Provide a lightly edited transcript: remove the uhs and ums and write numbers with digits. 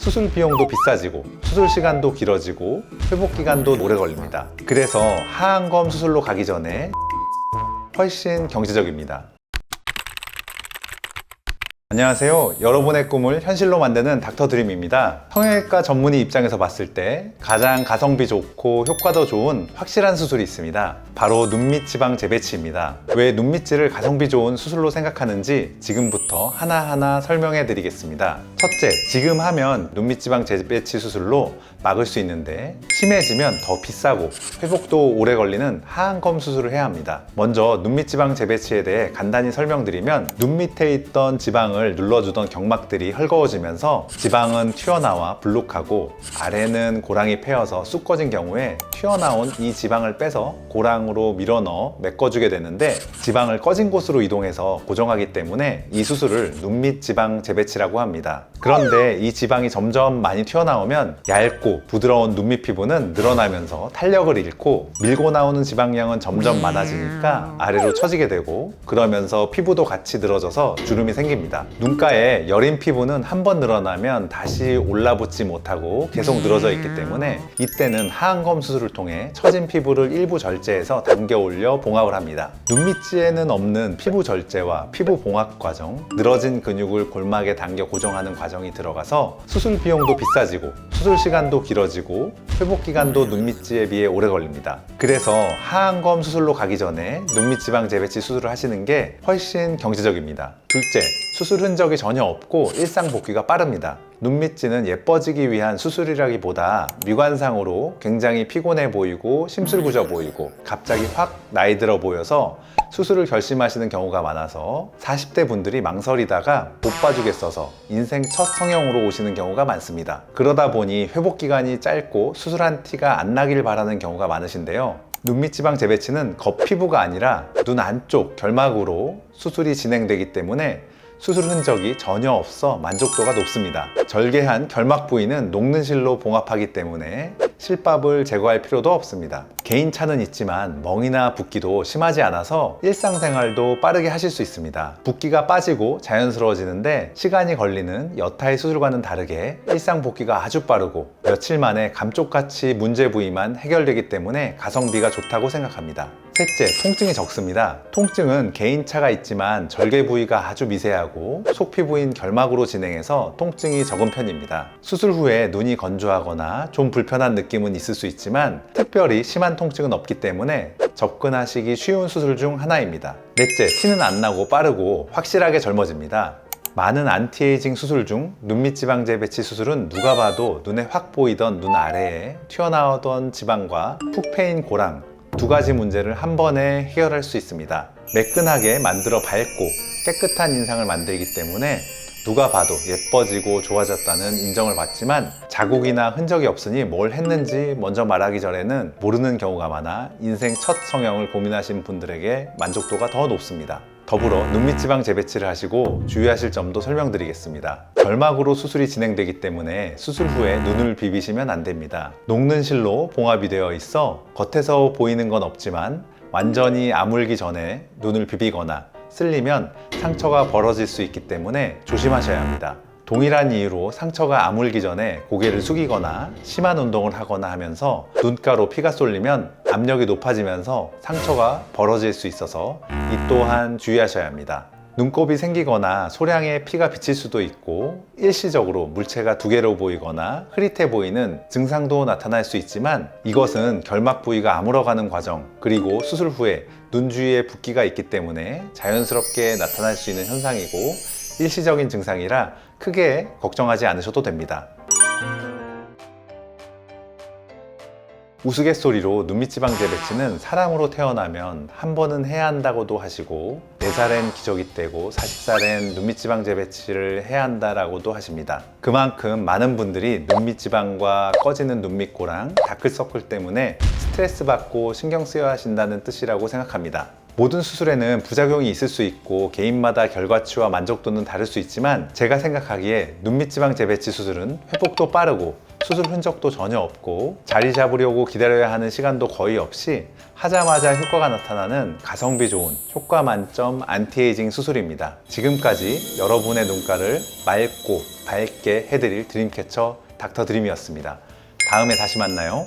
수술 비용도 비싸지고 수술 시간도 길어지고 회복 기간도 오래 걸립니다. 그래서 하안검 수술로 가기 전에 훨씬 경제적입니다. 안녕하세요. 여러분의 꿈을 현실로 만드는 닥터드림입니다. 성형외과 전문의 입장에서 봤을 때 가장 가성비 좋고 효과도 좋은 확실한 수술이 있습니다. 바로 눈밑 지방 재배치입니다. 왜 눈밑질을 가성비 좋은 수술로 생각하는지 지금부터 하나하나 설명해 드리겠습니다. 첫째, 지금 하면 눈밑 지방 재배치 수술로 막을 수 있는데 심해지면 더 비싸고 회복도 오래 걸리는 하안검 수술을 해야 합니다. 먼저 눈밑 지방 재배치에 대해 간단히 설명드리면 눈 밑에 있던 지방을 눌러주던 경막들이 헐거워지면서 지방은 튀어나와 불룩하고 아래는 고랑이 패여서 쑥 꺼진 경우에 튀어나온 이 지방을 빼서 고랑으로 밀어넣어 메꿔주게 되는데 지방을 꺼진 곳으로 이동해서 고정하기 때문에 이 수술을 눈밑 지방 재배치라고 합니다. 그런데 이 지방이 점점 많이 튀어나오면 얇고 부드러운 눈밑 피부는 늘어나면서 탄력을 잃고 밀고 나오는 지방량은 점점 많아지니까 아래로 처지게 되고 그러면서 피부도 같이 늘어져서 주름이 생깁니다. 눈가에 여린 피부는 한번 늘어나면 다시 올라붙지 못하고 계속 늘어져 있기 때문에 이때는 하안검 수술을 통해 처진 피부를 일부 절제해서 당겨 올려 봉합을 합니다. 눈밑지에는 없는 피부 절제와 피부 봉합 과정, 늘어진 근육을 골막에 당겨 고정하는 과정이 들어가서 수술 비용도 비싸지고 수술 시간도 길어지고 회복 기간도 눈밑지에 비해 오래 걸립니다. 그래서 하안검 수술로 가기 전에 눈밑 지방 재배치 수술을 하시는 게 훨씬 경제적입니다. 둘째, 수술 흔적이 전혀 없고 일상 복귀가 빠릅니다. 눈밑지는 예뻐지기 위한 수술이라기보다 미관상으로 굉장히 피곤해 보이고 심술구져 보이고 갑자기 확 나이 들어 보여서 수술을 결심하시는 경우가 많아서 40대 분들이 망설이다가 못 봐주겠어서 인생 첫 성형으로 오시는 경우가 많습니다. 그러다 보니 회복 기간이 짧고 수술한 티가 안 나길 바라는 경우가 많으신데요. 눈밑 지방 재배치는 겉피부가 아니라 눈 안쪽 결막으로 수술이 진행되기 때문에 수술 흔적이 전혀 없어 만족도가 높습니다. 절개한 결막 부위는 녹는 실로 봉합하기 때문에 실밥을 제거할 필요도 없습니다. 개인차는 있지만 멍이나 붓기도 심하지 않아서 일상생활도 빠르게 하실 수 있습니다. 붓기가 빠지고 자연스러워지는데 시간이 걸리는 여타의 수술과는 다르게 일상 복귀가 아주 빠르고 며칠 만에 감쪽같이 문제 부위만 해결되기 때문에 가성비가 좋다고 생각합니다. 셋째, 통증이 적습니다. 통증은 개인차가 있지만 절개 부위가 아주 미세하고 속피부인 결막으로 진행해서 통증이 적은 편입니다. 수술 후에 눈이 건조하거나 좀 불편한 느낌은 있을 수 있지만 특별히 심한 통증은 없기 때문에 접근하시기 쉬운 수술 중 하나입니다. 넷째, 티는 안 나고 빠르고 확실하게 젊어집니다. 많은 안티에이징 수술 중 눈밑 지방 재배치 수술은 누가 봐도 눈에 확 보이던 눈 아래에 튀어나오던 지방과 푹 패인 고랑 두 가지 문제를 한 번에 해결할 수 있습니다. 매끈하게 만들어 밝고 깨끗한 인상을 만들기 때문에 누가 봐도 예뻐지고 좋아졌다는 인정을 받지만 자국이나 흔적이 없으니 뭘 했는지 먼저 말하기 전에는 모르는 경우가 많아 인생 첫 성형을 고민하신 분들에게 만족도가 더 높습니다. 더불어 눈밑 지방 재배치를 하시고 주의하실 점도 설명드리겠습니다. 결막으로 수술이 진행되기 때문에 수술 후에 눈을 비비시면 안 됩니다. 녹는 실로 봉합이 되어 있어 겉에서 보이는 건 없지만 완전히 아물기 전에 눈을 비비거나 쓸리면 상처가 벌어질 수 있기 때문에 조심하셔야 합니다. 동일한 이유로 상처가 아물기 전에 고개를 숙이거나 심한 운동을 하거나 하면서 눈가로 피가 쏠리면 압력이 높아지면서 상처가 벌어질 수 있어서 이 또한 주의하셔야 합니다. 눈곱이 생기거나 소량의 피가 비칠 수도 있고 일시적으로 물체가 두 개로 보이거나 흐릿해 보이는 증상도 나타날 수 있지만 이것은 결막 부위가 아물어가는 과정 그리고 수술 후에 눈 주위에 붓기가 있기 때문에 자연스럽게 나타날 수 있는 현상이고 일시적인 증상이라 크게 걱정하지 않으셔도 됩니다. 우스갯소리로 눈밑 지방 재배치는 사람으로 태어나면 한 번은 해야 한다고도 하시고 4살엔 기저귀 떼고 40살엔 눈밑 지방 재배치를 해야 한다라고도 하십니다. 그만큼 많은 분들이 눈밑 지방과 꺼지는 눈밑 고랑, 다크서클 때문에 스트레스 받고 신경 쓰여 하신다는 뜻이라고 생각합니다. 모든 수술에는 부작용이 있을 수 있고 개인마다 결과치와 만족도는 다를 수 있지만 제가 생각하기에 눈밑 지방 재배치 수술은 회복도 빠르고 수술 흔적도 전혀 없고 자리 잡으려고 기다려야 하는 시간도 거의 없이 하자마자 효과가 나타나는 가성비 좋은 효과 만점 안티에이징 수술입니다. 지금까지 여러분의 눈가를 맑고 밝게 해드릴 드림캐쳐 닥터 드림이었습니다. 다음에 다시 만나요.